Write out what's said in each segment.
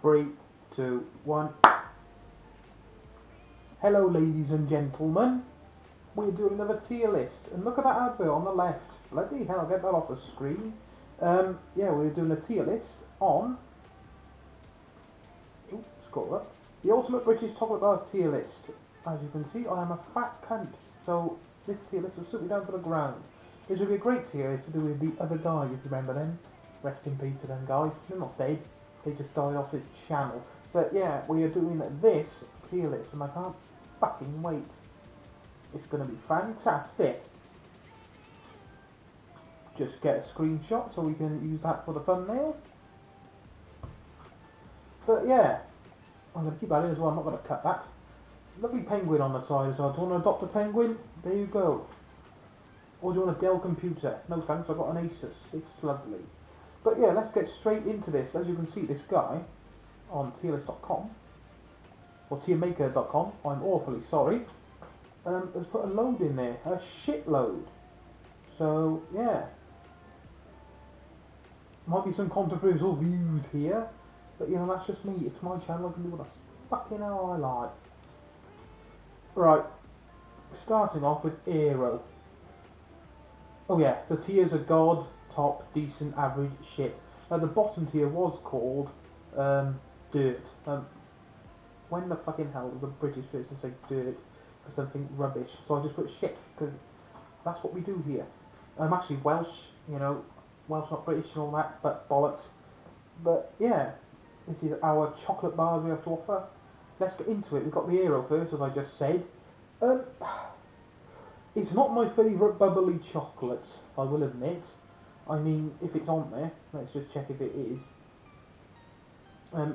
3, 2, 1. Hello, ladies and gentlemen. We're doing another tier list, and look at that advert on the left. Bloody hell, get that off the screen. Yeah, we're doing a tier list on. Ooh, scroll up. The Ultimate British Chocolate Bars tier list. As you can see, I am a fat cunt, so this tier list will suit me down to the ground. This would be a great tier list to do with the other guys, if you remember them. Rest in peace to them guys. They're not dead. They just died off this channel. But yeah, we are doing this tier list, and I can't fucking wait. It's going to be fantastic. Just get a screenshot so we can use that for the thumbnail. But yeah, I'm going to keep that in as well. I'm not going to cut that. Lovely penguin on the side as well. Do you want to adopt a penguin? There you go. Or do you want a Dell computer? No thanks, I've got an Asus. It's lovely. But yeah, let's get straight into this. As you can see, this guy on tierlist.com or tiermaker.com, I'm awfully sorry, has put a load in there, a shitload. So yeah, might be some controversial views here, but you know, that's just me. It's my channel. I can do what the fucking hell I like. Right, starting off with Aero. Oh yeah, the tiers are God, top, decent, average, shit. The bottom tier was called dirt. When the fucking hell does the British person say dirt for something rubbish? So I just put shit, because that's what we do here. I'm actually Welsh, you know, Welsh not British and all that, but bollocks. But yeah, this is our chocolate bars we have to offer. Let's get into it. We've got the Aero first, as I just said. It's not my favourite bubbly chocolate, I will admit. I mean, if it's on there, let's just check if it is.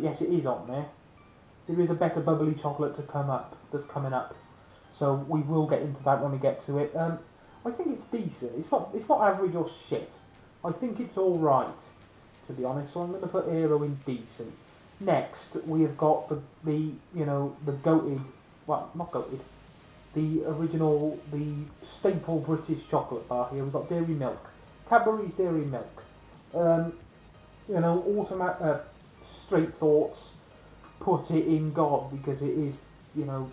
Yes, it is on there. There is a better bubbly chocolate that's coming up. So we will get into that when we get to it. I think it's decent. It's not average or shit. I think it's all right, to be honest. So I'm going to put Aero in decent. Next, we have got the goated, well, not goated, the original, the staple British chocolate bar here. We've got Dairy Milk, Cadbury's Dairy Milk. Straight Thoughts put it in God because it is, you know,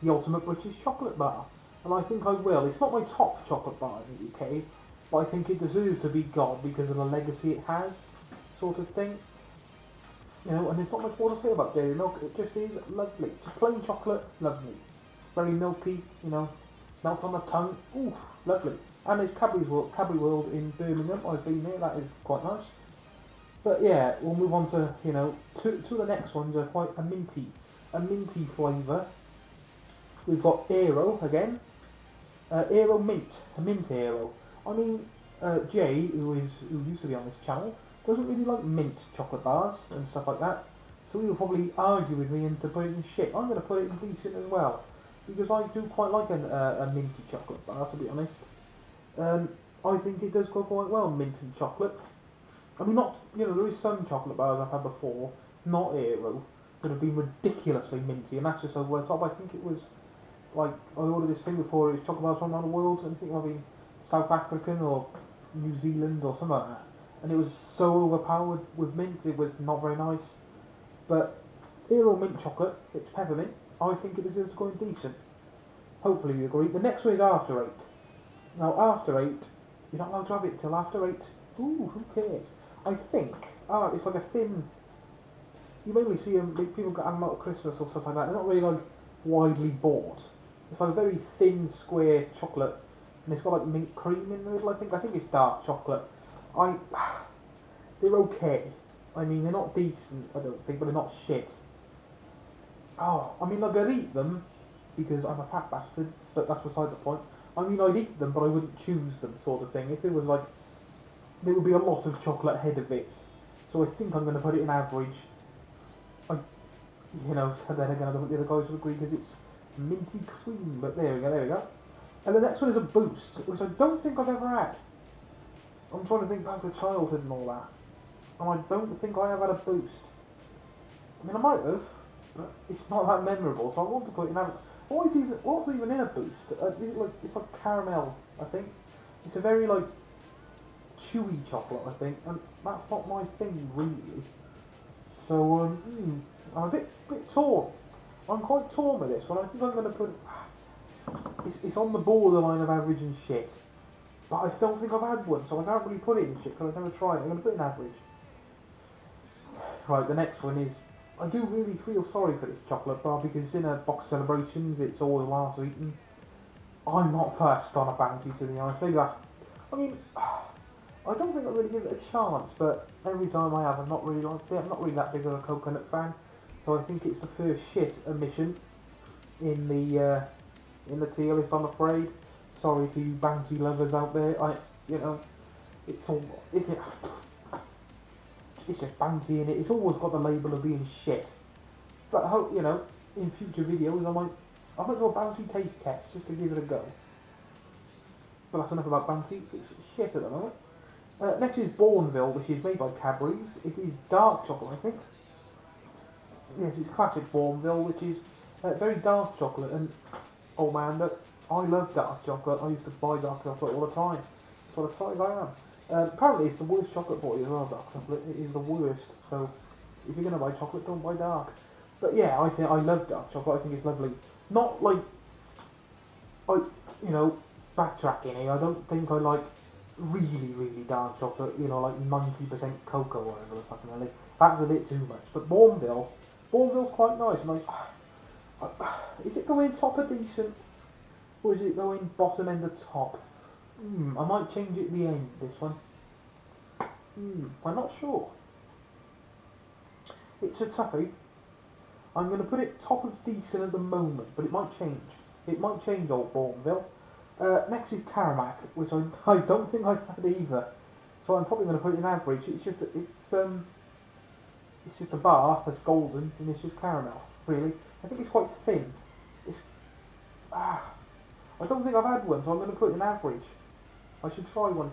the ultimate British chocolate bar. And I think I will. It's not my top chocolate bar in the UK, but I think it deserves to be God because of the legacy it has, sort of thing. You know, and there's not much more to say about Dairy Milk. It just is lovely. Just plain chocolate, lovely. Very milky, you know, melts on the tongue. Ooh, lovely. And there's Cadbury World in Birmingham. I've been there. That is quite nice. But yeah, we'll move on to, you know, two of the next ones are quite a minty flavour. We've got Aero again. Aero Mint, a mint Aero. I mean, Jay, who used to be on this channel, doesn't really like mint chocolate bars and stuff like that. So he will probably argue with me into putting it in shit. I'm going to put it in decent as well, because I do quite like a minty chocolate bar, to be honest. I think it does go quite well, mint and chocolate. I mean, not, you know, there is some chocolate bars I've had before, not Aero, that have been ridiculously minty, and that's just over the top. I think it was, like, I ordered this thing before, it was chocolate bars from around the world, and I think it might be South African or New Zealand or something like that. And it was so overpowered with mint, it was not very nice. But Aero mint chocolate, it's peppermint, I think it deserves to go in decent. Hopefully you agree. The next one is After 8. Now After 8, you're not allowed to have it till after 8. Ooh, who cares? I think, it's like a thin, you mainly see them, people get them out at Christmas or stuff like that. They're not really like widely bought. It's like a very thin square chocolate, and it's got like mint cream in the middle. I think it's dark chocolate. They're okay. I mean, they're not decent, I don't think, but they're not shit. Oh, I mean, I'd eat them because I'm a fat bastard, but that's beside the point. I mean, I'd eat them, but I wouldn't choose them, sort of thing. If it was like, there would be a lot of chocolate ahead of it. So I think I'm going to put it in average. You know, then again, I don't think the other guys will agree because it's minty cream, but there we go. And the next one is a Boost, which I don't think I've ever had. I'm trying to think back to childhood and all that. And I don't think I have had a Boost. I mean, I might have, but it's not that memorable, so I want to put it in average. What's even in a Boost? It's like caramel, I think. It's a very, like, chewy chocolate, I think, and that's not my thing, really. So, I'm a bit torn. I'm quite torn with this one. I think I'm going to put... It's on the borderline of average and shit. But I still think I've had one, so I can't really put it in shit because I've never tried it. I'm going to put it in average. Right, the next one is... I do really feel sorry for this chocolate bar because it's in a box of celebrations. It's all the last eaten. I'm not first on a bounty, to be honest. Maybe that's... I mean... I don't think I really give it a chance, but every time I have, I'm not really like it. I'm not really that big of a coconut fan, so I think it's the first shit omission in the tier list. I'm afraid. Sorry to you bounty lovers out there. It's all it's just bounty in it. It's always got the label of being shit. But I hope in future videos I might do a bounty taste test just to give it a go. But that's enough about bounty. It's shit at the moment. Next is Bourneville, which is made by Cadbury's. It is dark chocolate, I think. Yes, it's classic Bourneville, which is very dark chocolate. And oh man, I love dark chocolate. I used to buy dark chocolate all the time. That's what size I am. Apparently, it's the worst chocolate for you as well. Dark chocolate, it is the worst. So if you're gonna buy chocolate, don't buy dark. But yeah, I love dark chocolate. I think it's lovely. Not like backtracking here. I don't think I like really, really dark chocolate, like 90% cocoa or whatever the fucking hell is. That's a bit too much. But Bourneville's quite nice. And is it going top of decent, or is it going bottom end of top? I might change it at the end, this one. I'm not sure. It's a toughie. I'm going to put it top of decent at the moment, but it might change. It might change, old Bourneville. Next is Caramac, which I don't think I've had either, so I'm probably going to put it in average. It's just a bar that's golden and it's just caramel. Really, I think it's quite thin. I don't think I've had one, so I'm going to put it in average. I should try one.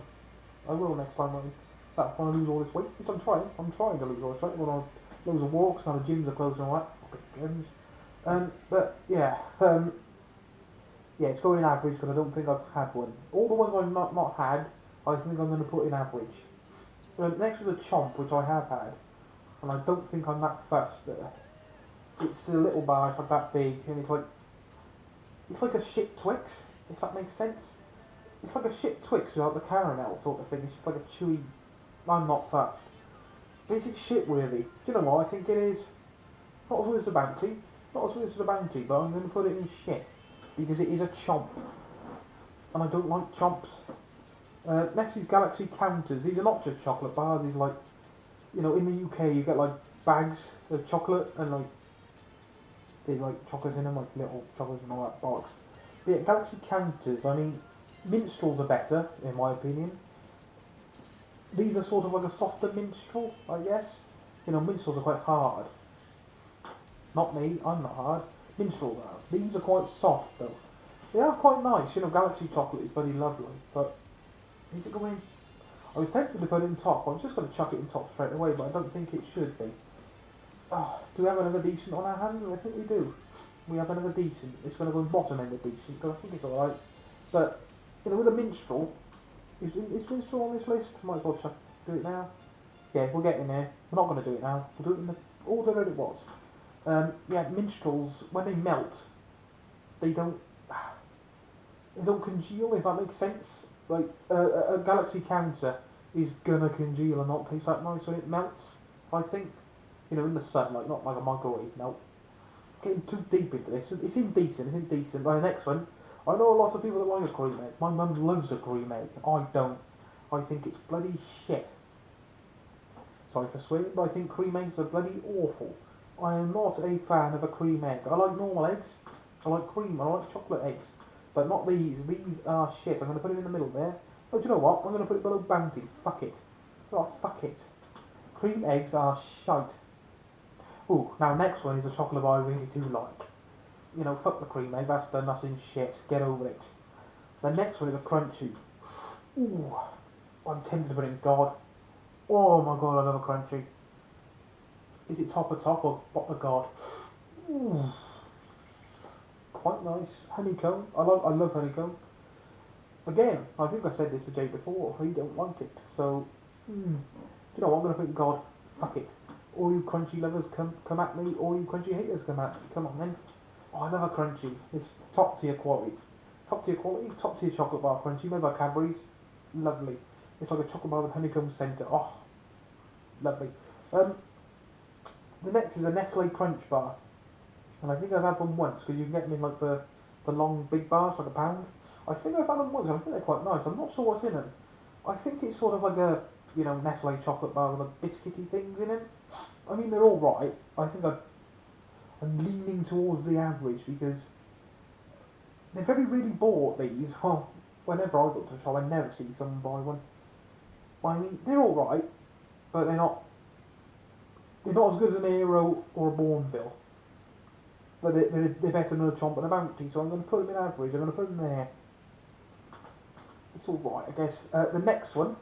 I will next time when I lose all this weight, which I'm trying. I'm trying to lose all this weight. When I loads of walks, now the gyms are closed and all that. Fucking gyms. But yeah. Yeah, it's going in average because I don't think I've had one. All the ones I've not had, I think I'm going to put in average. Next is a Chomp, which I have had, and I don't think I'm that fussed. It's a little bar, it's like that big, and it's like a shit Twix, if that makes sense. It's like a shit Twix without the caramel sort of thing. It's just like a chewy. I'm not fussed. But is it shit worthy? Do you know what? I think it is. Not as good as the bounty. Not as good as the bounty, but I'm going to put it in shit. Because it is a chomp, and I don't like chomps. Next is Galaxy Counters. These are not just chocolate bars. These are like, in the UK you get like bags of chocolate and like there's like chocolates in them, like little chocolates and all that box. But yeah, Galaxy Counters. I mean, minstrels are better in my opinion. These are sort of like a softer minstrel, I guess. Minstrels are quite hard. Not me. I'm not hard. Minstrels are. These are quite soft though. They are quite nice, Galaxy chocolate is very lovely, but is it going... I was tempted to put it in top. I was just going to chuck it in top straight away, but I don't think it should be. Do we have another decent on our hands? I think we do. We have another decent. It's going to go in bottom end of decent, because I think it's alright. But, with a minstrel, is minstrel on this list? Might as well do it now. Yeah, we'll get in there. We're not going to do it now. We'll do it in the order that it was. Yeah, minstrels, when they melt, they don't congeal, if that makes sense. Like, a Galaxy Counter is gonna congeal and not taste that nice when it melts, I think. In the sun, like, not like a microwave melt. Getting too deep into this. It's indecent. Right, next one. I know a lot of people that like a cream egg. My mum loves a cream egg. I don't. I think it's bloody shit. Sorry for swearing, but I think cream eggs are bloody awful. I am not a fan of a cream egg. I like normal eggs. I like cream. I like chocolate eggs. But not these. These are shit. I'm going to put it in the middle there. Oh, do you know what? I'm going to put it below Bounty. Fuck it. Oh, fuck it. Cream eggs are shite. Ooh, now next one is a chocolate bar I really do like. Fuck the cream egg. That's done. That's in shit. Get over it. The next one is a crunchy. Ooh. I'm tempted to put it in God. Oh my god, I love a crunchy. Is it top or God? Ooh. Quite nice. Honeycomb. I love honeycomb. Again, I think I said this the day before. I don't like it. So, you know what? I'm going to put God. Fuck it. All you crunchy lovers come at me. All you crunchy haters come at me. Come on then. Oh, I love a crunchy. It's top tier quality. Top tier quality. Top tier chocolate bar crunchy made by Cadbury's. Lovely. It's like a chocolate bar with honeycomb centre. Oh, lovely. Um, the next is a Nestle Crunch bar, and I think I've had one once because you can get them in like the long big bars, like a pound. I think I've had them once. And I think they're quite nice. I'm not sure what's in them. I think it's sort of like a Nestle chocolate bar with like biscuity things in it. I mean they're all right. I think I'm leaning towards the average because they're very really bought these. Well, whenever I go to the shop, I never see someone buy one. I mean they're all right, but they're not as good as an Aero or a Bourneville. But they're better than a Chomp and a Bounty, so I'm going to put them in average. I'm going to put them there. It's all right, I guess. The next one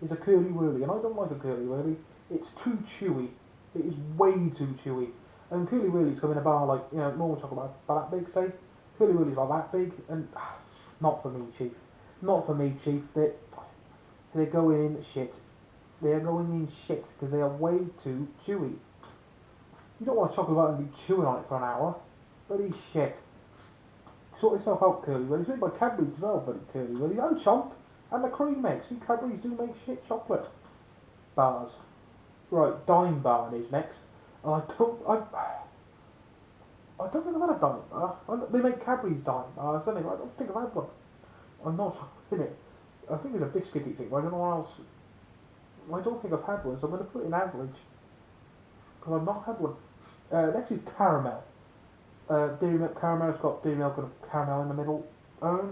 is a Curly Whirly, and I don't like a Curly Whirly. It's too chewy. It is way too chewy. And Curly Whirlies come in a bar like, normal chocolate bar that big, say. Curly Whirlies about that big, and not for me, Chief. Not for me, Chief. They're going in shit. They are going in shit because they are way too chewy. You don't want a chocolate bar and be chewing on it for an hour. Bloody shit. Sort yourself out, Curly Whirly. It's made by Cadbury's as well, bloody Curly Whirly. Oh, Chomp! And the cream eggs. See, Cadbury's do make shit chocolate bars. Right, Dime Bar is next. And I don't think I've had a Dime Bar. They make Cadbury's Dime Bars, don't they? I don't think I've had one. I'm not sure, isn't it? I think it's a biscuity thing, but I don't know what else. I don't think I've had one, so I'm going to put it in average. Because I've not had one. Next is Caramel. Dairy Milk Caramel. It's got Dairy Milk and caramel in the middle. I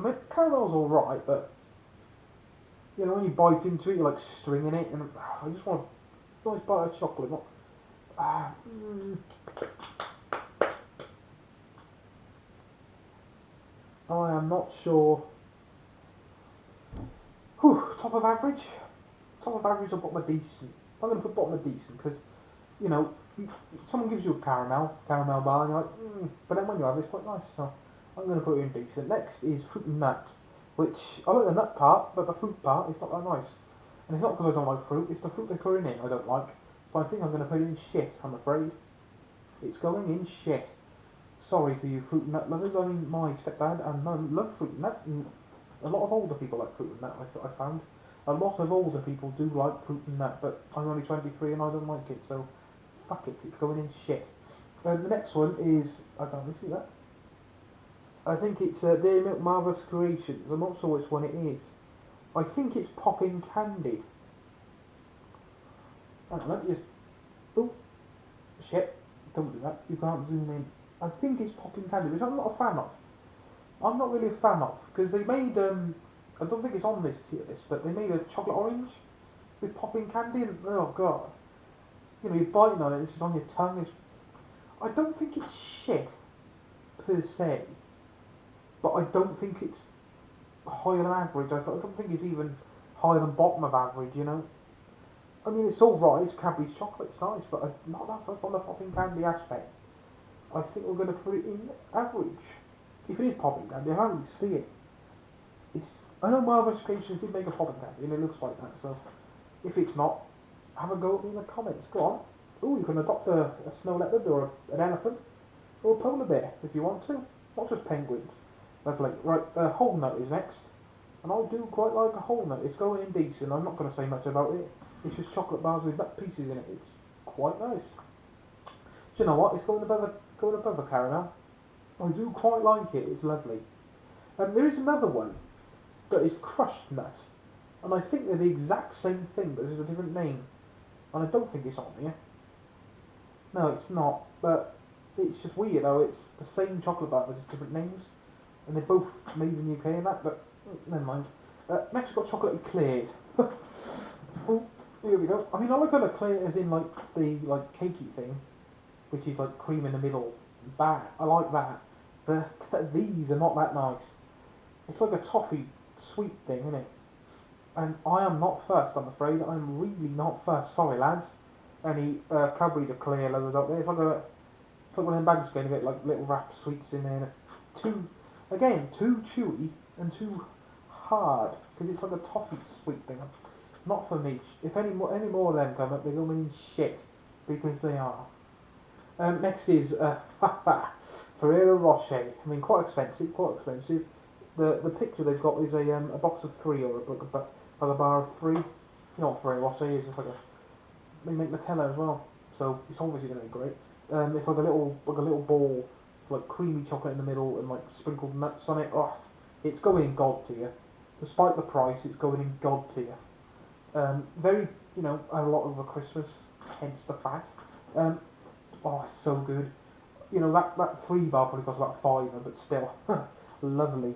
mean, caramel's alright, but when you bite into it, you're like stringing it, and I just want a nice bite of chocolate. Not, I am not sure. Whew, top of average. Top of average or bottom of decent. I'm going to put bottom of decent because, someone gives you a caramel bar, and you're like, but then when you have it, it's quite nice. So I'm going to put it in decent. Next is fruit and nut, which I like the nut part, but the fruit part is not that nice. And it's not because I don't like fruit; it's the fruit they're putting in I don't like. So I think I'm going to put it in shit. I'm afraid it's going in shit. Sorry to you fruit and nut lovers. I mean, my stepdad and mum love fruit and nut, and a lot of older people like fruit and nut. I found. A lot of older people do like fruit and nut, but I'm only 23 and I don't like it, so fuck it, it's going in shit. The next one is, I can't really see that. I think it's Dairy Milk Marvellous Creations. I'm not sure which one it is. I think it's Popping Candy. I don't know, just... Oh, shit, don't do that, you can't zoom in. I think it's Popping Candy, which I'm not a fan of. I'm not really a fan of, because they made... I don't think it's on this tier list, but they made a chocolate orange with popping candy, and oh god, you're biting on it. It's just on your tongue. I don't think it's shit per se, but I don't think it's higher than average. I don't think it's even higher than bottom of average. I mean, it's all right. It's Cadbury's chocolate. It's nice, but I'm not that fussed on the popping candy aspect. I think we're going to put it in average. If it is popping candy, I can't really see it. I know Marvelous Creations did make a popping candy and it looks like that, so if it's not, have a go at me in the comments. Go on. Oh, you can adopt a snow leopard or an elephant or a polar bear if you want to. Not just penguins. Lovely. Right, whole nut is next. And I do quite like a whole nut. It's going in decent. I'm not going to say much about it. It's just chocolate bars with nut pieces in it. It's quite nice. Do you know what? It's going above a caramel. I do quite like it. It's lovely. There is another one that is crushed nut, and I think they're the exact same thing, but there's a different name, and I don't think it's on here. No, it's not, but it's just weird though. It's the same chocolate bar, but just different names, and they're both made in the UK and that, but never mind. Next we've got chocolate eclairs. Oh, here we go. I mean, I like an eclair as in like the cakey thing, which is like cream in the middle. That I like that, but these are not that nice. It's like a toffee sweet thing, isn't it? And I am not first, I'm afraid. I'm really not first. Sorry, lads. Any Cadbury's eclair lovers up there? If I got one of them bags going to get like little wrapped sweets in there. Too chewy and too hard because it's like a toffee sweet thing. Not for me. If any more of them come up, they're going to mean shit because they are. Next is Ferrero Rocher. I mean, quite expensive. Quite expensive. The picture they've got is a box of three or like a bar of three. You know what Ferrero Rocher is? It's like they make Nutella as well, so it's obviously going to be great. It's like a little ball, like creamy chocolate in the middle and like sprinkled nuts on it. Oh, it's going in God tier. Despite the price, it's going in God tier. Very, a lot over Christmas, hence the fat. Oh, it's so good. That free bar probably costs about £5, but still, lovely.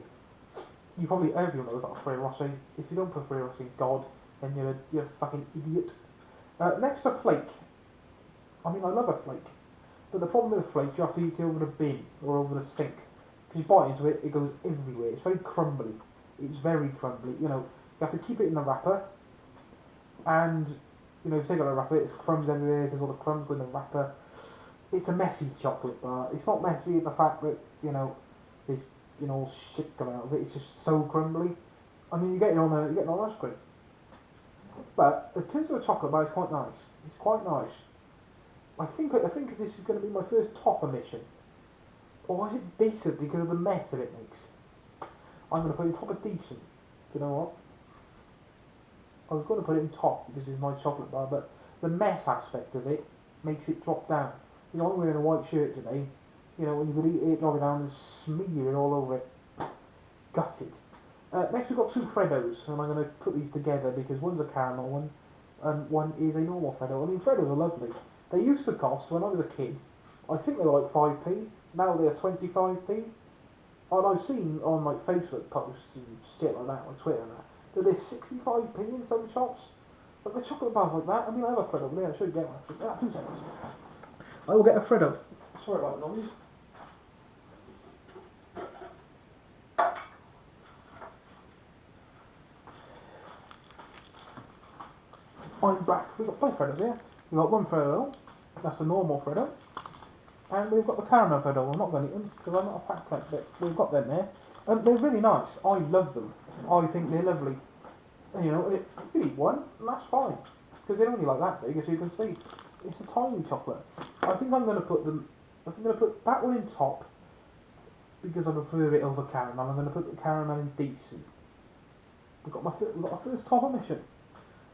Everyone knows about Ferrero Rocher. If you don't put Ferrero Rocher in God, then you're a fucking idiot. Next, a flake. I mean, I love a flake, but the problem with a flake, you have to eat it over the bin or over the sink. Because you bite into it, it goes everywhere. It's very crumbly. It's very crumbly. You have to keep it in the wrapper, and if you take out the wrapper, it's crumbs everywhere because all the crumbs go in the wrapper. It's a messy chocolate bar. It's not messy in the fact that there's all shit coming out of it. It's just so crumbly. I mean, you're getting on ice cream. But in terms of a chocolate bar, it's quite nice. It's quite nice. I think this is going to be my first top emission. Or is it decent because of the mess that it makes? I'm going to put it in top of decent. You know what? I was going to put it in top because it's my chocolate bar, but the mess aspect of it makes it drop down. I'm wearing a white shirt today. When you could eat it, drop it down and smear it all over it. Gutted. Next we've got two Freddos, and I'm going to put these together because one's a caramel one, and one is a normal Freddo. I mean, Freddos are lovely. They used to cost, when I was a kid, I think they were like 5p. Now they're 25p. And I've seen on like Facebook posts and shit like that, on Twitter and that they're 65p in some shops. Like the chocolate bars like that. I mean, I have a Freddo, but I should get one. 2 seconds. I will get a Freddo. Sorry about the noise. I'm back. We've got both Freddos here. We've got one Freddo, that's the normal Freddo, and we've got the caramel Freddo. I'm not going to eat them because I'm not a fat cunt, but we've got them there. They're really nice. I love them. I think they're lovely. And you can eat one, and that's fine because they're only like that big, as you can see. It's a tiny chocolate. I think I'm going to put that one in top because I prefer it over caramel. I'm going to put the caramel in decent. We've got our first top emission.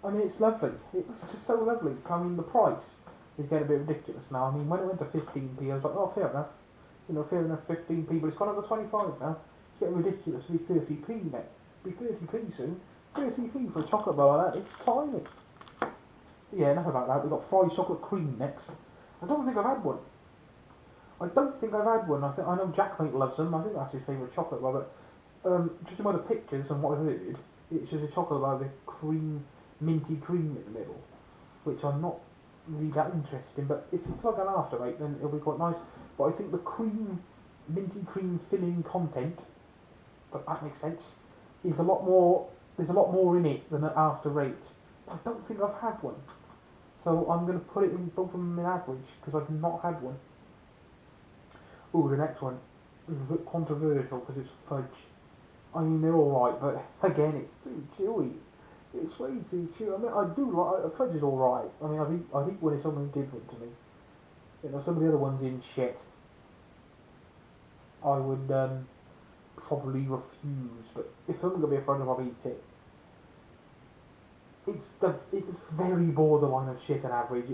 I mean, it's lovely. It's just so lovely. I mean, the price is getting a bit ridiculous now. I mean, when it went to 15p, I was like, oh, fair enough. Fair enough, 15p, but it's gone over 25 now. It's getting ridiculous. It'll be 30p now. It'll be 30p soon. 30p for a chocolate bar like that, it's tiny. But yeah, enough about that. We've got fried chocolate cream next. I don't think I've had one. I know Jack Mate loves them. I think that's his favourite chocolate bar, but judging by the pictures and what I've heard, it's just a chocolate bar with minty cream in the middle, which I'm not really that interested in, but if it's like an after eight, then it'll be quite nice. But I think the minty cream filling content, but that makes sense, is a lot more. There's a lot more in it than an after eight. I don't think I've had one, so I'm going to put it in both of them in average because I've not had one. Ooh, the next one is a bit controversial because it's fudge. I mean, they're all right, but again, it's too chewy. It's way too chewy. I mean, I do like fudge is all right. I mean, I'd eat when it's something different to me. Some of the other ones in shit, I would probably refuse. But if something gonna be a fudge, I'll eat it. It's very borderline of shit and average.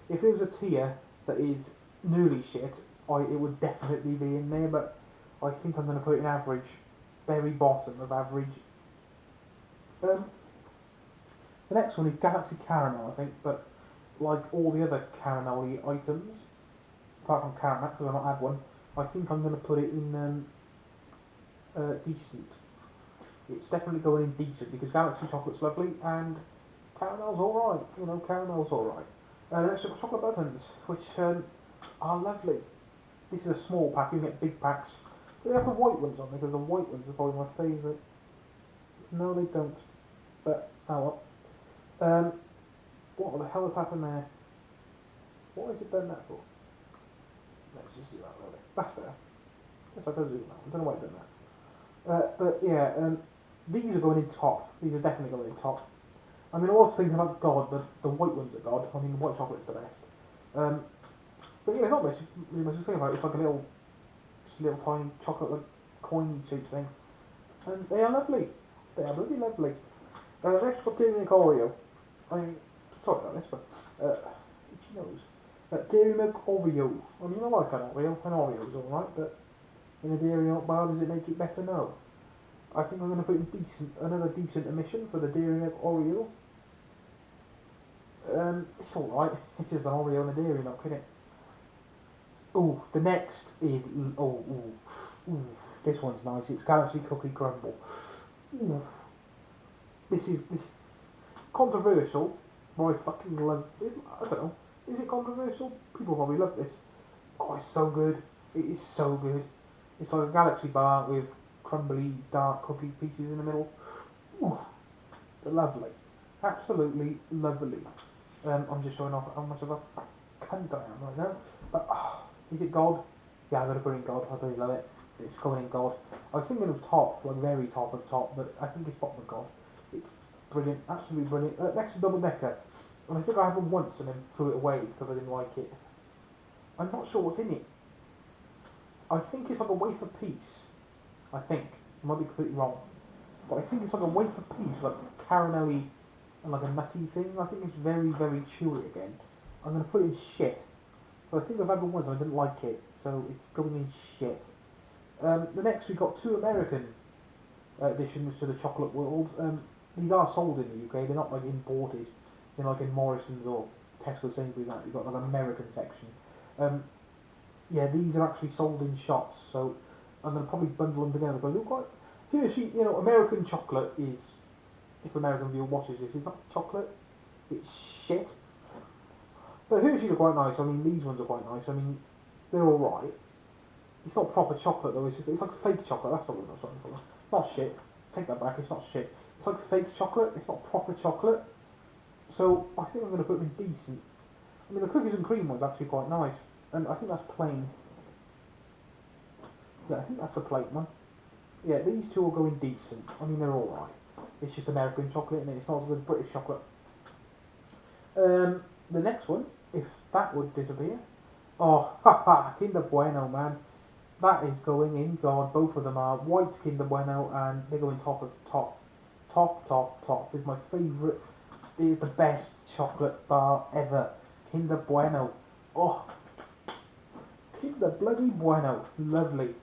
If there was a tier that is nearly shit, it would definitely be in there. But I think I'm gonna put it in average, very bottom of average. The next one is Galaxy Caramel, I think, but like all the other caramel items, apart from caramel, because I've not had one, I think I'm going to put it in decent. It's definitely going in decent, because Galaxy chocolate's lovely, and caramel's alright, caramel's alright. Next we've got chocolate buttons, which are lovely. This is a small pack, you can get big packs. They have the white ones on there, because the white ones are probably my favourite. No, they don't, but oh well. What the hell has happened there? What has it done that for? Let's just do that a little bit. That's better. Yes, I do zoom now. I don't know why it done that. But yeah, these are going in top. These are definitely going in top. I mean, I was thinking about God, but the white ones are God. I mean, white chocolate's the best. Um, but yeah, not much. Really much to think about. It's like a little, just a little tiny chocolate like coin shaped thing, and they are lovely. They are really lovely. Next, got Dairy Milk Oreo. I mean, sorry about this, but itchy nose. Dairy Milk Oreo. I mean, I like an Oreo. An Oreo's alright, but in a Dairy Milk bar, does it make it better? No. I think I'm going to put in another decent emission for the Dairy Milk Oreo. It's alright. It's just an Oreo and a Dairy Milk, isn't it? Oh, the next is this one's nice. It's Galaxy Cookie Crumble. Ooh, this controversial. I fucking love it. I don't know. Is it controversial? People probably love this. Oh, it's so good. It is so good. It's like a galaxy bar with crumbly, dark cookie pieces in the middle. Ooh, they're lovely. Absolutely lovely. I'm just showing off how much of a fat cunt I am right now. But, is it God? Yeah, I'm going to put in God. I really love it. It's going in God. I was thinking of top, like very top of top, but I think it's bottom of God. It's brilliant. Absolutely brilliant. Next is Double Decker. And I think I had one once and then threw it away because I didn't like it. I'm not sure what's in it. I think it's like a wafer piece. I think. I might be completely wrong. But I think it's like a wafer piece, like caramelly and like a nutty thing. I think it's very, very chewy again. I'm going to put it in shit. But I think I've had one once and I didn't like it. So it's going in shit. The next we got two American additions to the chocolate world. These are sold in the UK. They're not like imported. You know, like in Morrison's or Tesco, Sainsbury's, that you've got like an American section. Yeah, these are actually sold in shops, so I'm going to probably bundle them together. But look, like Hershey, you know, American chocolate is, if American viewer watches this, it's not chocolate, it's shit. But Hershey's are quite nice. I mean, these ones are quite nice. I mean, they're all right. It's not proper chocolate though. It's like fake chocolate. That's the word I'm sorry for. Not shit. Take that back. It's not shit. It's like fake chocolate. It's not proper chocolate. So I think I'm going to put them in decent. I mean, the cookies and cream one's actually quite nice, and I think that's plain. Yeah, I think that's the plain one. Yeah, these two will go in decent. I mean, they're all right. It's just American chocolate, and it's not as good as British chocolate. The next one, if that would disappear. Oh, haha, Kinder Bueno, man. That is going in God. Both of them are white Kinder Bueno, and they go in top of top. Top is my favourite. It is the best chocolate bar ever. Kinder Bueno. Oh, Kinder bloody Bueno. Lovely.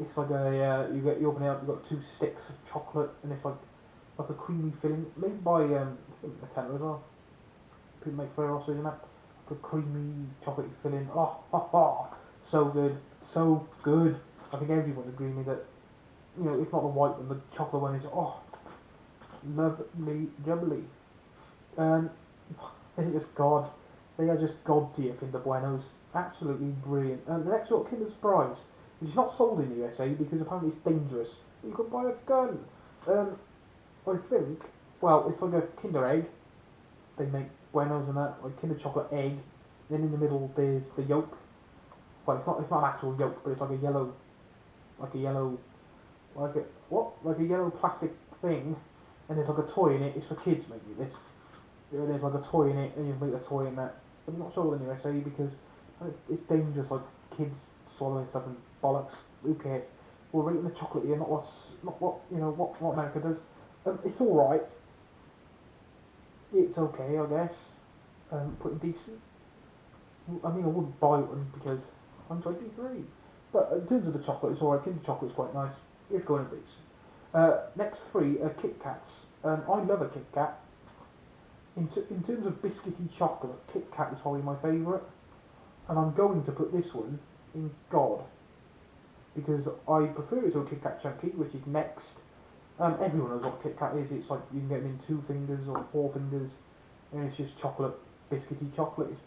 It's like a you open it up. You've got two sticks of chocolate, and it's like a creamy filling. Made by Nutella as well. People make Ferrero in that. Like a creamy chocolate filling. Oh, so good, so good. I think everyone would agree with me that, you know, if not the white one, the chocolate one is lovely, jubbly. They're just God. They are just God tier Kinder Buenos. Absolutely brilliant. And the next one, Kinder Surprise, which is not sold in the USA because apparently it's dangerous. You could buy a gun. I think, well, it's like a Kinder Egg. They make Buenos and that, like Kinder Chocolate Egg. Then in the middle there's the yolk. Well, it's not an actual yolk, but it's like a yellow, like a yellow plastic thing. And there's like a toy in it. It's for kids, maybe this. There's like a toy in it, and you make the toy in that. But it's not sold in the USA because it's dangerous, like kids swallowing stuff and bollocks. Who cares? We're rating the chocolate here, not what America does. It's all right. It's okay, I guess. Pretty decent. I mean, I wouldn't buy one because I'm 23. But in terms of the chocolate, it's alright. Kinder Chocolate's quite nice. It's going to decent. Next three are Kit Kats. I love a Kit Kat. In terms of biscuity chocolate, Kit Kat is probably my favourite. And I'm going to put this one in God. Because I prefer it to a Kit Kat Chunky, which is next. Everyone knows what Kit Kat is. It's like you can get them in 2 fingers or 4 fingers. And it's just chocolate, biscuity chocolate. It's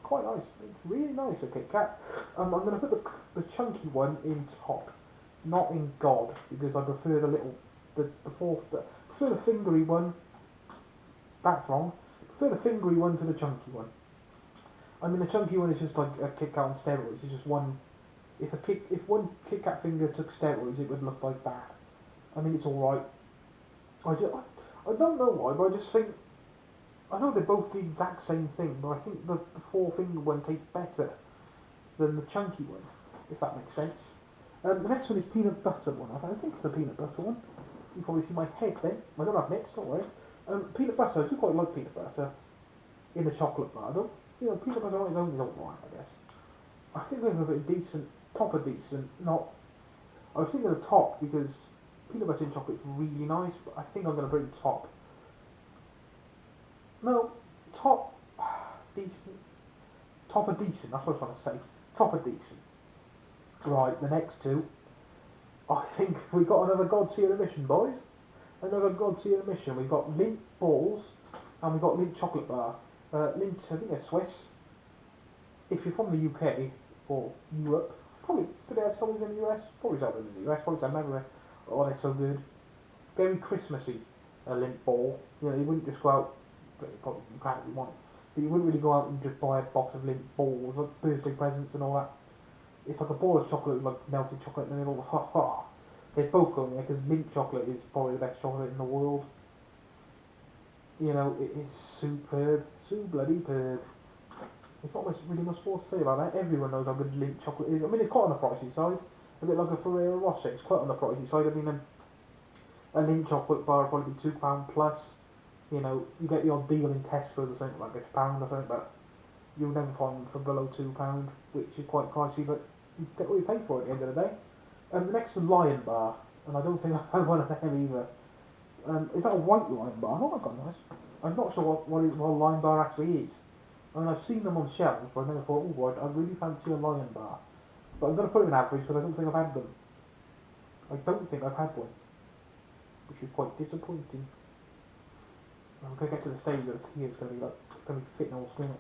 quite nice. It's really nice, a Kit Kat. I'm going to put the chunky one in top. Not in God. Because I prefer the prefer the fingery one. That's wrong. Prefer the fingery one to the chunky one. I mean, the chunky one is just like a Kit Kat on steroids. It's just one. If one Kit Kat finger took steroids, it would look like that. I mean, it's all right. I I don't know why, but I just think I know they're both the exact same thing, but I think the four finger one tastes better than the chunky one, if that makes sense. The next one is peanut butter one. I think it's a peanut butter one. You probably see my head then. I don't have mitts, don't worry. Peanut butter, I do quite like peanut butter in a chocolate bar. I don't, peanut butter on its own is alright, I guess. I think I'm going to put a decent, top of decent, not... I was thinking of top because peanut butter in chocolate is really nice, but I think I'm going to put it top. No, top, decent, top of decent, that's what I was trying to say. Top of decent. Right, the next two. I think we got another God tier emission, boys. Another God tier emission. We've got Lindt balls and we've got Lindt chocolate bar. Lindt, I think they're Swiss. If you're from the UK or Europe, probably do they have some in the US? Probably some in the US. Probably some everywhere. Oh, they're so good. Very Christmassy. A Lindt ball. You wouldn't just go out. But you can't if you want. But you wouldn't really go out and just buy a box of Lindt balls, like birthday presents and all that. It's like a ball of chocolate with like melted chocolate in the middle. Ha ha. They both go in there because Lindt chocolate is probably the best chocolate in the world. It is superb. So bloody superb. There's not really much more to say about that. Everyone knows how good Lindt chocolate is. I mean, it's quite on the pricey side. A bit like a Ferrero Rocher. It's quite on the pricey side. I mean, a Lindt chocolate bar would probably be £2 plus. You get the odd deal in Tesco's or something like £1 or something, but you'll never find for below £2, which is quite pricey, but you get what you pay for at the end of the day. The next is Lion Bar, and I don't think I've had one of them either. Is that a white Lion Bar? Oh my goodness. I'm not sure what a Lion Bar actually is. I mean, I've seen them on shelves, but I never thought, I really fancy a Lion Bar. But I'm going to put them in average because I don't think I've had them. I don't think I've had one, which is quite disappointing. I'm going to get to the stage where the tea is going to be fitting all screen.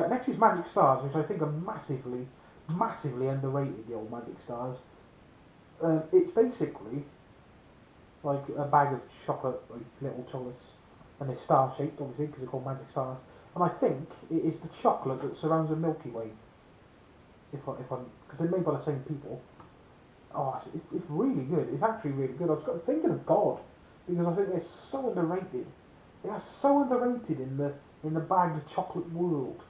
Next is Magic Stars, which I think are massively, massively underrated, the old Magic Stars. It's basically like a bag of chocolate, like little chocolates, and they're star shaped, obviously, because they're called Magic Stars. And I think it is the chocolate that surrounds the Milky Way. Because they're made by the same people. Oh, it's really good. It's actually really good. I was thinking of God because I think they're so underrated. They are so underrated in the bagged chocolate world.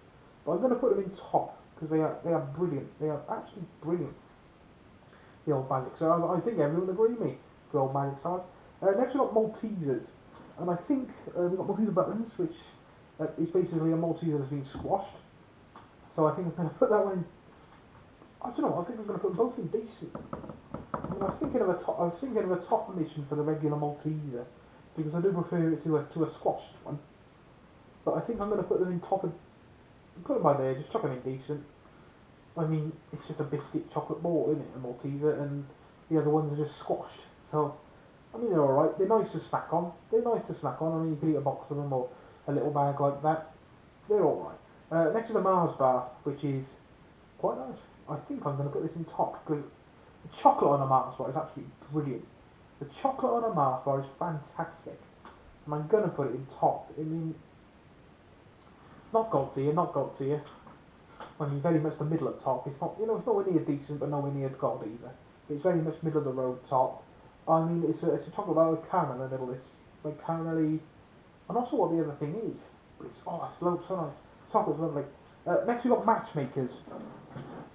But I'm going to put them in top because they are brilliant. They are absolutely brilliant. The old Magic Stars. I think everyone would agree with me. The old Magic Stars. Next we've got Maltesers, and I think we've got Malteser buttons, which is basically a Malteser that's been squashed. So I think I'm going to put that one in. I don't know. I think I'm going to put them both in decent. I mean, I was thinking of a top mission for the regular Malteser because I do prefer it to a squashed one. But I think I'm going to put them in top and put them by there. Just chuck them in decent. I mean, it's just a biscuit chocolate ball, isn't it? A Malteser, and the other ones are just squashed. So, I mean, they're alright. They're nice to snack on. I mean, you can eat a box of them or a little bag like that. They're alright. Next is the Mars bar, which is quite nice. I think I'm going to put this in top because the chocolate on a Mars bar is absolutely brilliant. The chocolate on a Mars bar is fantastic. And I'm going to put it in top. I mean, not gold tier. I mean, very much the middle of top. It's not, it's nowhere near decent, but nowhere near gold either. It's very much middle of the road top. I mean, it's a chocolate bar with caramel in the middle. It's like caramelly. I'm not sure what the other thing is, but it's so nice. Chocolate's lovely. Next we've got Matchmakers.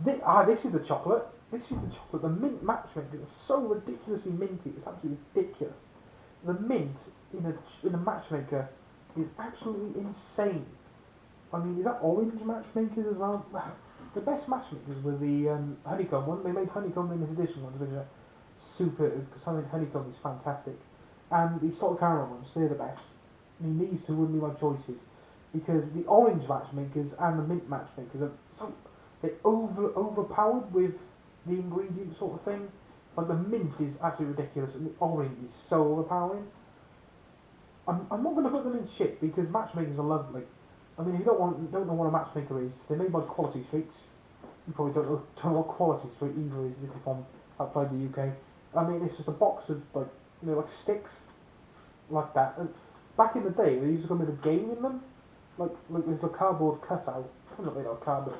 This is the chocolate. The mint Matchmakers is so ridiculously minty. It's absolutely ridiculous. The mint in a Matchmaker is absolutely insane. I mean, is that orange Matchmakers as well? The best Matchmakers were the honeycomb one. They made honeycomb limited edition ones, which are super, because I think honeycomb is fantastic. And the salted caramel ones, they're the best. I mean, these two wouldn't be my choices. Because the orange Matchmakers and the mint Matchmakers are so, they're overpowered with the ingredient sort of thing. Like the mint is absolutely ridiculous and the orange is so overpowering. I'm not going to put them in shit because Matchmakers are lovely. I mean, if you don't know what a Matchmaker is, they're made by Quality Streets. You probably don't know what Quality Street either is if you're from outside the UK. I mean, it's just a box of like sticks like that. And back in the day, they used to come with a game in them, like there's a cardboard cutout. I'm not made out of cardboard,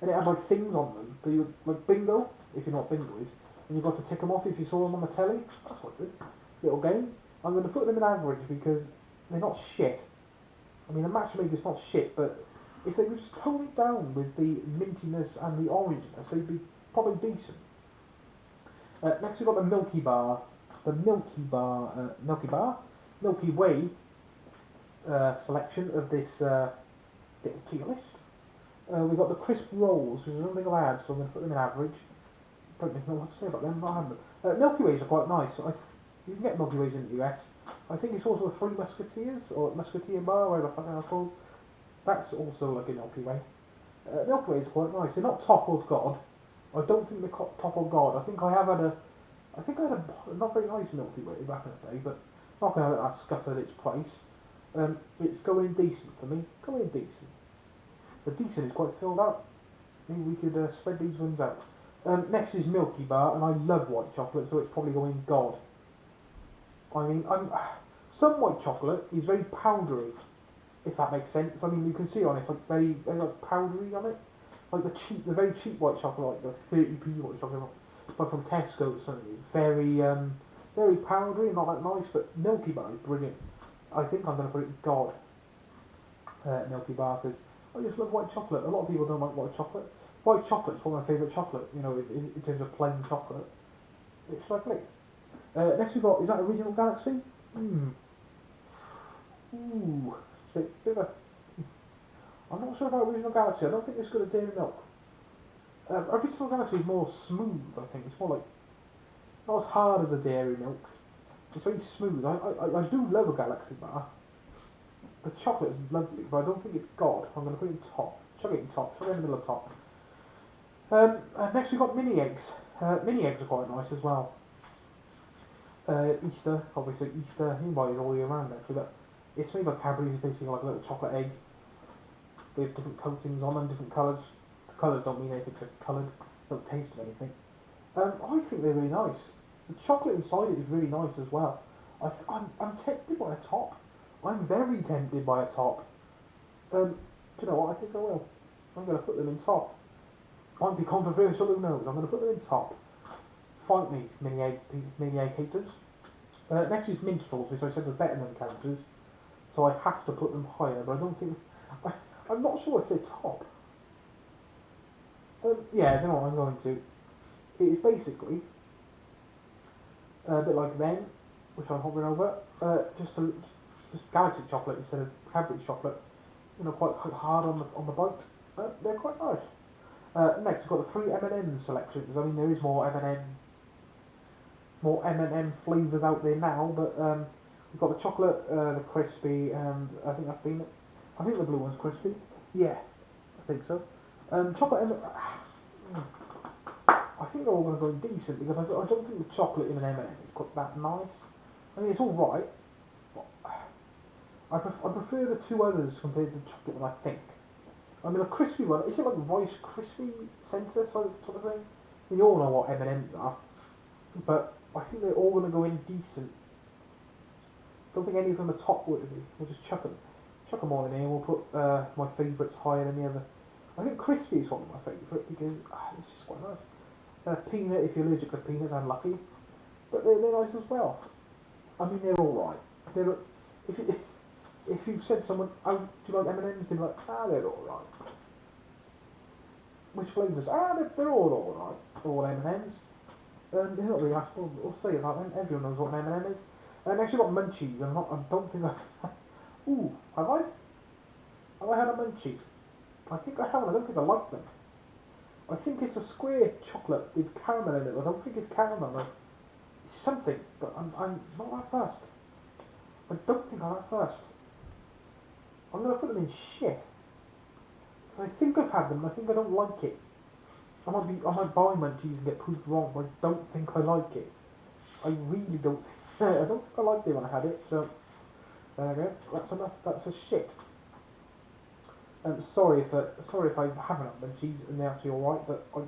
and it had like things on them. So you like bingo, if you know what bingo is, and you got to tick them off if you saw them on the telly. That's quite good. Little game. I'm going to put them in average because they're not shit. I mean, a matchmaker's not shit, but if they would just tone it down with the mintiness and the orangeness, they'd be probably decent. Next we've got the Milky Bar. The Milky Way selection of this little tier list. We've got the crisp rolls, which I don't think I've had, so I'm going to put them in average. Don't even know what to say about them, I'm not having them. Milky Ways are quite nice. You can get Milky Ways in the US. I think it's also a Three Musketeers, or Musketeer Bar, whatever the fuck it's called. That's also like a Milky Way. Milky Ways are quite nice. They're not top of God. I don't think they're top of God. I think I had a not very nice Milky Way back in the day, but not going to let that scupper its place. It's going decent for me. Going decent. The decent is quite filled out. Maybe we could spread these ones out. Next is Milky Bar, and I love white chocolate, so it's probably going God. I mean, some white chocolate is very powdery, if that makes sense. I mean, you can see on it, it's like very like powdery on it. Like the very cheap white chocolate, like the 30p white chocolate, like from Tesco or something. Very, very powdery, not that nice, but Milky Bar is brilliant. I think I'm going to put it in God. Milky Bar, because I just love white chocolate. A lot of people don't like white chocolate. White chocolate is one of my favourite chocolate, you know, in terms of plain chocolate. It's lovely. Next we've got, is that Original Galaxy? Ooh. It's a bit of a... I'm not sure about Original Galaxy. I don't think it's good at dairy milk. Original Galaxy is more smooth, I think. It's more like... not as hard as a dairy milk. It's very smooth. I do love a Galaxy bar. The chocolate is lovely, but I don't think it's God. I'm going to put it in top. Chuck it in top. Chuck it in the middle of top. Next we've got mini eggs. Mini eggs are quite nice as well. Easter, obviously Easter, you can buy these all year round actually, but it's made by Cadbury. It's basically like a little chocolate egg with different coatings on them, different colours. The colours don't mean anything, they're coloured, don't taste of anything. I think they're really nice. The chocolate inside it is really nice as well. I'm tempted by a top. I'm very tempted by a top. Do you know what, I think I will. I'm going to put them in top. Might be controversial, who knows? I'm going to put them in top. Fight me, mini egg haters. Next is minstrels, which I said are better than counters, so I have to put them higher. But I don't think I'm not sure if they're top. Yeah, you know what I'm going to. It is basically a bit like them, which I'm hovering over. Just Galaxy chocolate instead of Cadbury chocolate. You know, quite hard on the bite. They're quite nice. Next, we've got the 3 M&M selections. I mean, there is more M&M flavours out there now, but we've got the chocolate, the crispy, and I think the blue one's crispy. Yeah, I think so. Chocolate M&M. I think they're all going to go in decent because I don't think the chocolate in an M&M is quite that nice. I mean, it's all right, but I prefer the two others compared to the chocolate one. I think. I mean, a crispy one. Is it like Rice Krispie Centre sort of thing? We all know what M&Ms are, but I think they're all going to go in decent. Don't think any of them are top worthy. We'll just chuck them all in here. We'll put my favourites higher than the other. I think crispy is one of my favourite because it's just quite nice. Peanut, if you're allergic to peanuts, I'm lucky, but they're nice as well. I mean, they're all right. If you've said to someone, "Oh, do you like M&Ms?" they're like, they're all right. Which flavours? They're all right. All M&Ms. They're not really asked for. We'll say about them. Everyone knows what an M&M is. Next we've got munchies. I don't think I. Ooh, have I? Have I had a munchie? I think I haven't. I don't think I like them. I think it's a square chocolate with caramel in it. I don't think it's caramel. It's something, but I'm not that fast. I don't think I'm that fast. I'm going to put them in shit. Because I think I've had them, I think I don't like it. I might buy munchies and get proved wrong, but I don't think I like it. I really don't I don't think I liked it when I had it, so there we go. That's enough. That's a shit. Sorry if I haven't had munchies and they're actually alright, but I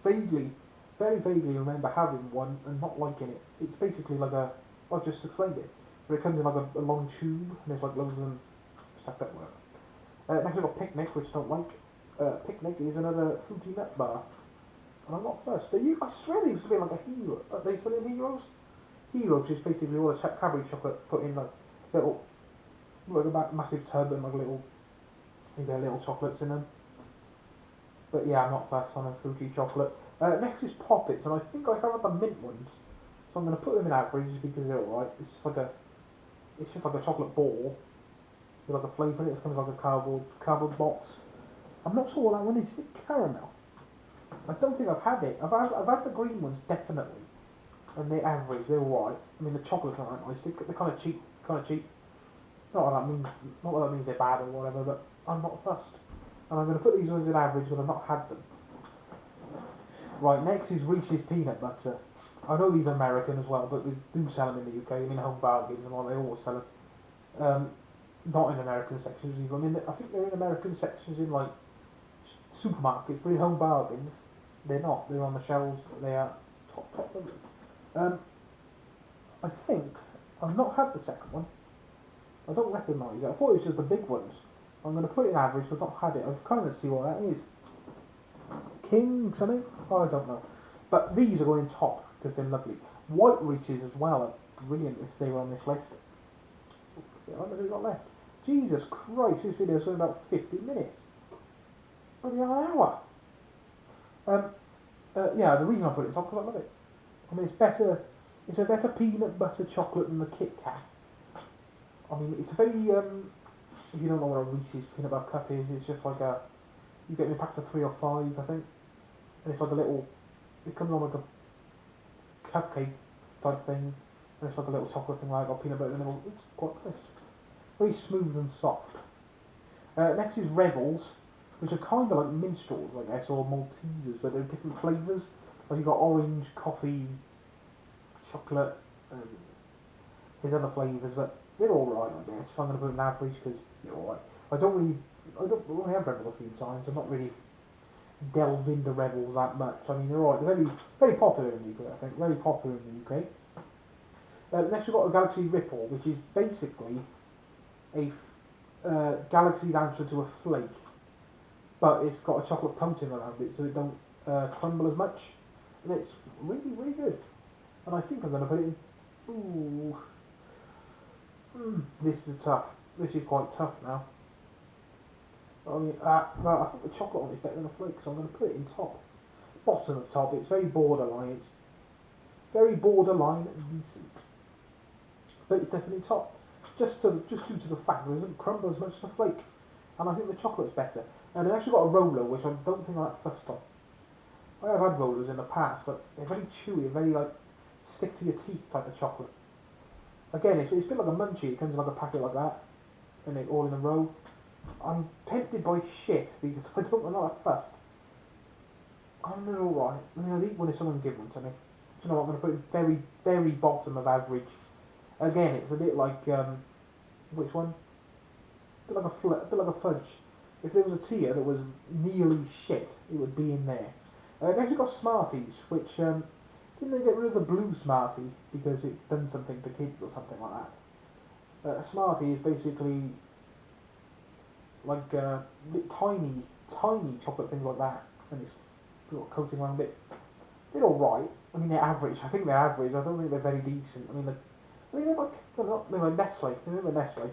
very vaguely remember having one and not liking it. It's basically like I've just explained it, but it comes in like a long tube and there's like loads of them stacked up with it. Next we've got Picnic, which I don't like. Picnic is another fruity nut bar, and I'm not first. I swear they used to be like a hero. Are they still in Heroes? Heroes is basically all the Cadbury chocolate put in like little like a massive tub and like you get little chocolates in them. But yeah, I'm not fast on a fruity chocolate. Next is Poppets, and I think I have the mint ones, so I'm going to put them in average because they're alright. It's just like a chocolate ball with like a flavour in it. It's kind of like a cardboard box. I'm not sure what that one is. Is it caramel? I don't think I've had it. I've had the green ones definitely, and they're average. They're alright. I mean the chocolates aren't nice. They're kind of cheap. Kind of cheap. Not that that means they're bad or whatever. But I'm not fussed. And I'm going to put these ones in average because I've not had them. Right, next is Reese's Peanut Butter. I know these are American as well, but they do sell them in the UK. I mean, Home Bargains and all, they always sell them. Not in American sections either. I mean, I think they're in American sections in like supermarkets, but in Home Bargains, they're not. They're on the shelves. They are top lovely. I think I've not had the second one. I don't recognise it. I thought it was just the big ones. I'm going to put it in average, but not had it. I've kind of see what that is. King something? Oh, I don't know. But these are going top because they're lovely. White Reese's as well are brilliant if they were on this list. How much have we got left? Jesus Christ, this video's going about 50 minutes. Bloody an hour. Yeah, the reason I put it in top because I love it. I mean, it's a better peanut butter chocolate than the Kit Kat. I mean, it's a very, if you don't know what a Reese's peanut butter cup is, it's just like you get me packs of 3 or 5, I think. And it's like it comes on like a cupcake type thing. And it's like a little chocolate thing like got peanut butter in the middle. It's quite nice. Very smooth and soft. Next is Revels, which are kind of like minstrels, I guess, or Maltesers, but they're different flavours. Like you've got orange, coffee, chocolate, and there's other flavours, but they're alright, I guess. I'm going to put an average because they're alright. I only have Revels a few times. I'm not really delved into Revels that much. I mean, they're alright. They're very, very popular in the UK, I think. Very popular in the UK. Next we've got a Galaxy Ripple, which is basically a Galaxy's answer to a flake, but it's got a chocolate coating around it so it don't crumble as much, and it's really, really good. And I think I'm going to put it in. Ooh. This is tough. This is quite tough now. I mean, I think the chocolate on it is better than a flake, so I'm going to put it in top. Bottom of top, it's very borderline. It's very borderline decent. But it's definitely top. Just due to the fact that it doesn't crumble as much as a flake. And I think the chocolate's better. And I've actually got a roller, which I don't think I'm that fussed on. I have had rollers in the past, but they're very chewy, very like stick to your teeth type of chocolate. Again, it's a bit like a munchie. It comes in like a packet like that, and it all in a row. I'm tempted by shit because I'm not that fussed. I'm alright. I mean, I'll eat one if someone give one to me. Do you know what? I'm going to put it very, very bottom of average. Again, it's a bit like which one? A bit like a fudge. If there was a tier that was nearly shit, it would be in there. Next we've got Smarties, which didn't they get rid of the blue Smartie because it done something to kids or something like that? A Smartie is basically like tiny chocolate things like that, and it's got a coating around it. They're alright. I mean, they're average. I think they're average. I don't think they're very decent. I mean, they're like Nestle. They're like Nestle.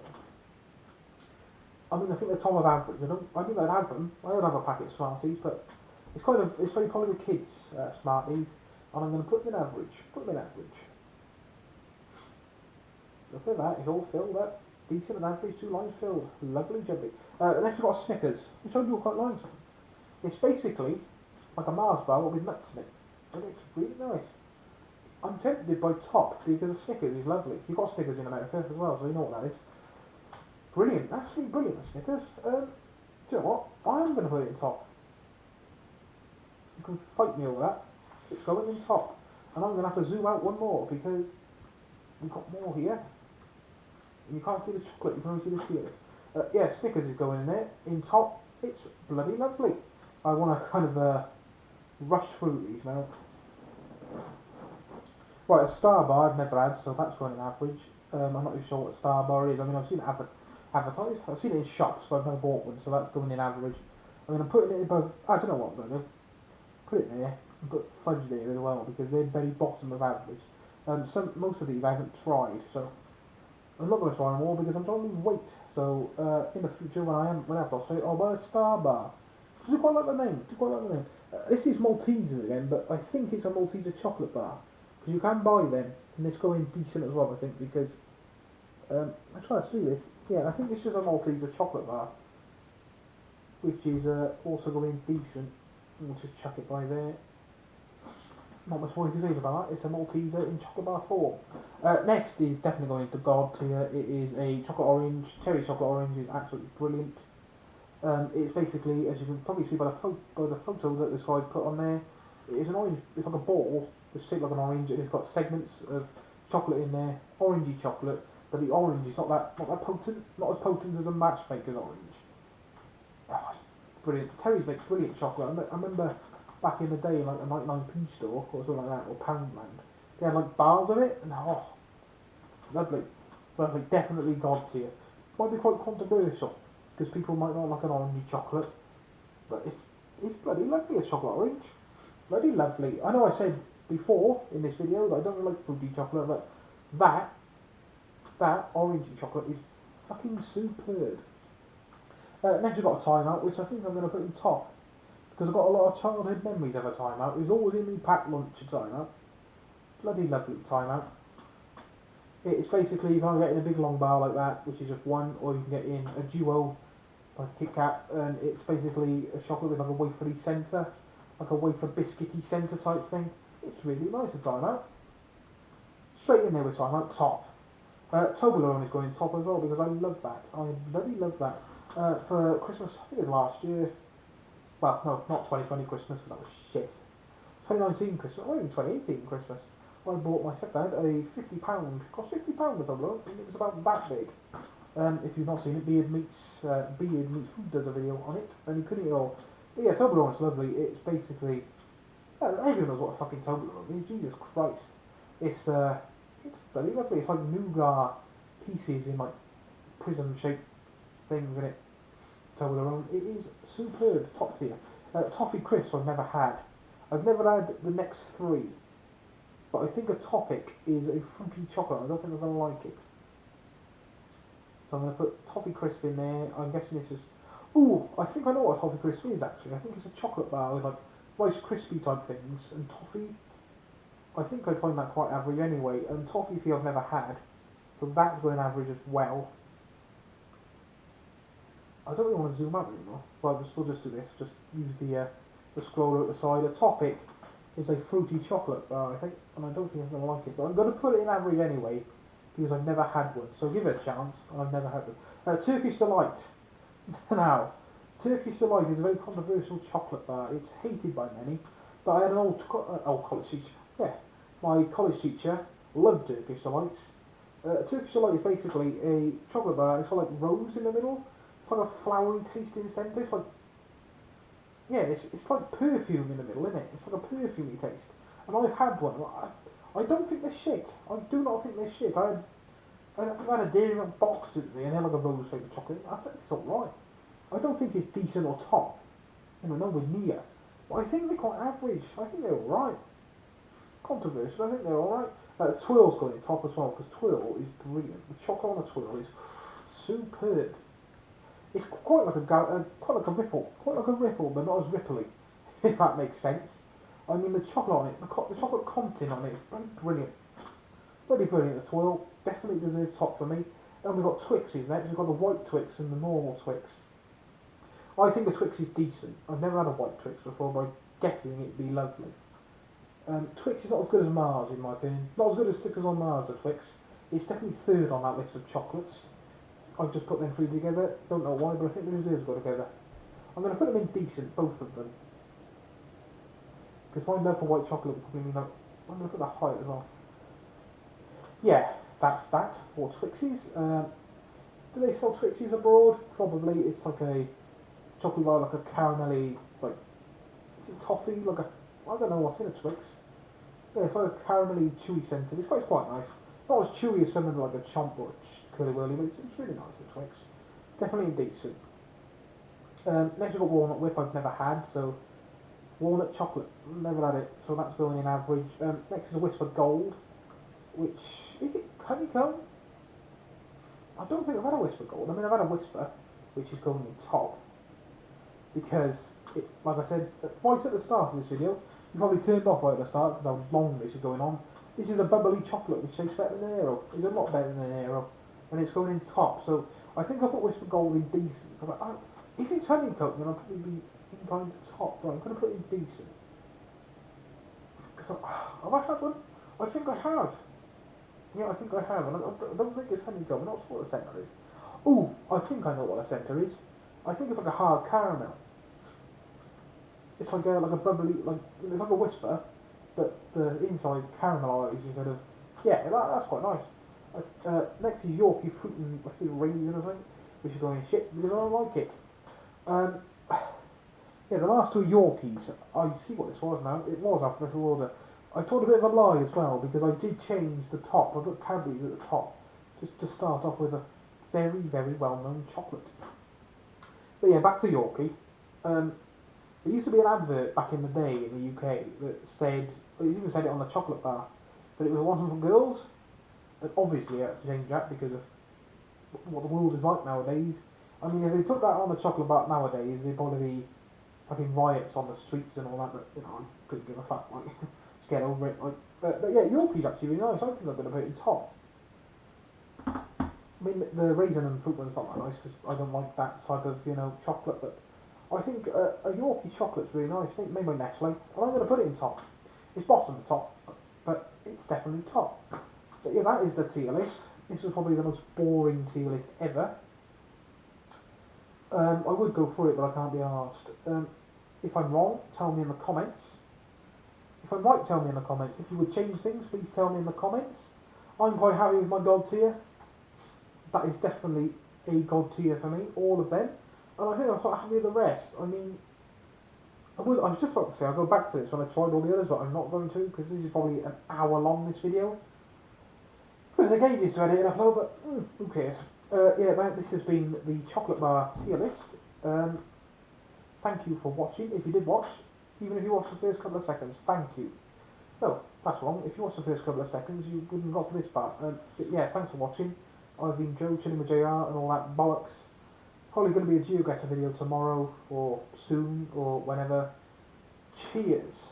I mean, I think they're top of average. I mean, I'd have them. I don't have a packet of Smarties, but it's very popular with kids, Smarties, and I'm going to put them in average. Look at that, it's all filled up. Decent and average, 2 lines filled. Lovely jubbly. Next we've got Snickers, which I do quite like. It's basically like a Mars bar with nuts in it. And it's really nice. I'm tempted by top because Snickers is lovely. You've got Snickers in America as well, so you know what that is. Brilliant, absolutely brilliant, Snickers. Do you know what? I'm going to put it in top. You can fight me over that. It's going in top. And I'm going to have to zoom out one more because we've got more here. You can't see the chocolate, you can only see the tears. Yeah, Snickers is going in there. In top, it's bloody lovely. I want to kind of rush through these now. Right, a Star Bar I've never had, so that's going in average. I'm not really sure what a Star Bar is. I mean, I've seen it advertised. I've seen it in shops, but I've never bought one, so that's going in average. I mean, I'm putting it above. I don't know what I'm going to do. Put it there and put fudge there as well because they're very bottom of average. Most of these I haven't tried, so I'm not going to try them all because I'm trying to lose weight. So in the future, when I've lost weight, I'll buy a Star Bar. Do you quite like the name? Do you quite like the name? This is Maltesers again, but I think it's a Malteser chocolate bar because you can buy them, and it's going decent as well. I think because I'm trying to see this. Yeah, I think this is a Malteser chocolate bar, which is also going decent. We'll just chuck it by there. Not much more you can say about that. It's a Malteser in chocolate bar form. Next is definitely going into God tier. It is a chocolate orange. Terry chocolate orange is absolutely brilliant. It's basically, as you can probably see by the photo that this guy put on there, it is an orange. It's like a ball, it's shaped like an orange, and it's got segments of chocolate in there, orangey chocolate. But the orange is not that potent, not as potent as a matchmaker's orange. Oh, it's brilliant. Terry's make brilliant chocolate. I remember back in the day, in like a 99p store or something like that, or Poundland, they had like bars of it, and oh, lovely, lovely, definitely God tier. Might be quite controversial because people might not like an orangey chocolate, but it's bloody lovely, a chocolate orange, bloody lovely. I know I said before in this video that I don't really like fruity chocolate, but that orangey chocolate is fucking superb. Next we've got a timeout, which I think I'm going to put in top because I've got a lot of childhood memories of a timeout. It was always in me packed lunch a timeout. Bloody lovely timeout. It's basically you can get in a big long bar like that, which is just one, or you can get in a duo like a Kit Kat, and it's basically a chocolate with like a wafery centre, like a wafer biscuity centre type thing. It's really nice a timeout. Straight in there with timeout, top. Toblerone is going top as well because I love that. I bloody love that. For Christmas, I think it was last year. Well, no, not 2020 Christmas because that was shit. 2019 Christmas, or even 2018 Christmas. I bought my stepdad a £50, cost £50 a Toblerone, and it was about that big. If you've not seen it, Beard Meats Food does a video on it, and you couldn't eat it all. But yeah, Toblerone's lovely. It's basically, everyone knows what a fucking Toblerone is. Jesus Christ, it's very lovely. It's like nougat pieces in like prism-shaped things in it. Toblerone, it is superb, top tier. Toffee crisp I've never had. I've never had the next three, but I think a topic is a fruity chocolate. I don't think I'm going to like it. So I'm going to put toffee crisp in there. I'm guessing it's just... Ooh, I think I know what a toffee crisp is actually. I think it's a chocolate bar with like Rice Krispie type things and toffee. I think I'd find that quite average anyway. And toffee I've never had, so that's going average as well. I don't really want to zoom out anymore, but we'll just do this. Just use the scroller at the side. A topic is a fruity chocolate bar, I think, and I don't think I'm going to like it, but I'm going to put it in average anyway because I've never had one. So give it a chance, and I've never had one. Turkish Delight. Now, Turkish Delight is a very controversial chocolate bar. It's hated by many, but I had an old college teacher. Yeah, my college teacher loved Turkish Delights. Turkish Delight is basically a chocolate bar. It's got like rose in the middle. It's like a flowery tasting centre. It's like, yeah, it's like perfume in the middle, isn't it? It's like a perfumey taste. And I've had one. I don't think they're shit. I do not think they're shit. I had a Dairy Milk box recently and they had like a rose flavoured chocolate. I think it's alright. I don't think it's decent or top. You know, nowhere near. But I think they're quite average. I think they're alright. Controversial, I think they're alright. Twirl's going in top as well because Twirl is brilliant. The chocolate on a Twirl is superb. It's quite like a ripple, but not as ripply, if that makes sense. I mean, the chocolate on it, the chocolate content on it is bloody brilliant. Bloody brilliant. The Twirl definitely deserves top for me. And we've got Twixes next. We've got the white Twix and the normal Twix. I think the Twix is decent. I've never had a white Twix before, but I'm guessing it'd be lovely. Twix is not as good as Mars, in my opinion. Not as good as Stickers on Mars, the Twix. It's definitely third on that list of chocolates. I've just put them three together. Don't know why, but I think the reserves go together. I'm going to put them in decent, both of them. Because my love for white chocolate would probably mean that I'm going to put that high as well. Yeah, that's that for Twixes. Do they sell Twixes abroad? Probably. It's like a chocolate bar, like a caramelly, like, is it toffee? Like a, I don't know what's in a Twix. Yeah, it's like a caramelly chewy centre. It's quite nice. Not as chewy as something like a Chomp or Curly Whirly, but it's really nice, the Twix. Definitely decent. Next we've got Walnut Whip, I've never had, so Walnut Chocolate, never had it, so that's going in average. Next is a Whisper Gold, which, is it honeycomb? I don't think I've had a Whisper Gold. I mean, I've had a Whisper, which is going in top, because, like I said, right at the start of this video, you probably turned off right at the start because how long this is going on. This is a bubbly chocolate which tastes better than Aero. It's a lot better than Aero, and it's going in top. So I think I'll put Whisper Gold in decent. Because if it's honeycomb, then I'll probably be inclined to top. But I'm going to put it in decent. Because have I had one? I think I have. Yeah, I think I have, and I don't think it's honeycomb. I'm not sure what the centre is. Oh, I think I know what the centre is. I think it's like a hard caramel. It's like a bubbly, it's like a Whisper, but the inside caramelised instead of. Yeah, that's quite nice. Next is Yorkie fruit and raisin, I think, which is going in shit because I don't like it. Yeah, the last two Yorkies. I see what this was now. It was alphabetical order. I told a bit of a lie as well because I did change the top. I put Cadbury's at the top just to start off with a very, very well-known chocolate. But yeah, back to Yorkie. There used to be an advert back in the day in the UK that said, well, it even said it on the chocolate bar, that it was one for girls. And obviously, I had to change that because of what the world is like nowadays. I mean, if they put that on the chocolate bar nowadays, there'd probably be fucking riots on the streets and all that. But you know, I couldn't give a fuck. Like, just get over it. Like, but yeah, Yorkie's actually really nice. I think I'm going to put it in top. I mean, the raisin and fruit one's not that nice because I don't like that type of chocolate. But I think a Yorkie chocolate's really nice. I think maybe Nestle, and I'm going to put it in top. It's bottom to top, but it's definitely top. But yeah, that is the tier list. This was probably the most boring tier list ever. I would go through it, but I can't be asked. If I'm wrong, tell me in the comments. If I'm right, tell me in the comments. If you would change things, please tell me in the comments. I'm quite happy with my God tier. That is definitely a God tier for me, all of them. And I think I'm quite happy with the rest. I mean, I was just about to say, I'll go back to this when I tried all the others, but I'm not going to, because this is probably an hour long, this video. It's going to take ages to edit and upload, but who cares? Yeah, this has been the chocolate bar tier list. Thank you for watching. If you did watch, even if you watched the first couple of seconds, thank you. No, that's wrong. If you watched the first couple of seconds, you wouldn't have got to this part. But yeah, thanks for watching. I've been Joe, chilling with JR and all that bollocks. Probably going to be a GeoGuessr video tomorrow, or soon, or whenever. Cheers.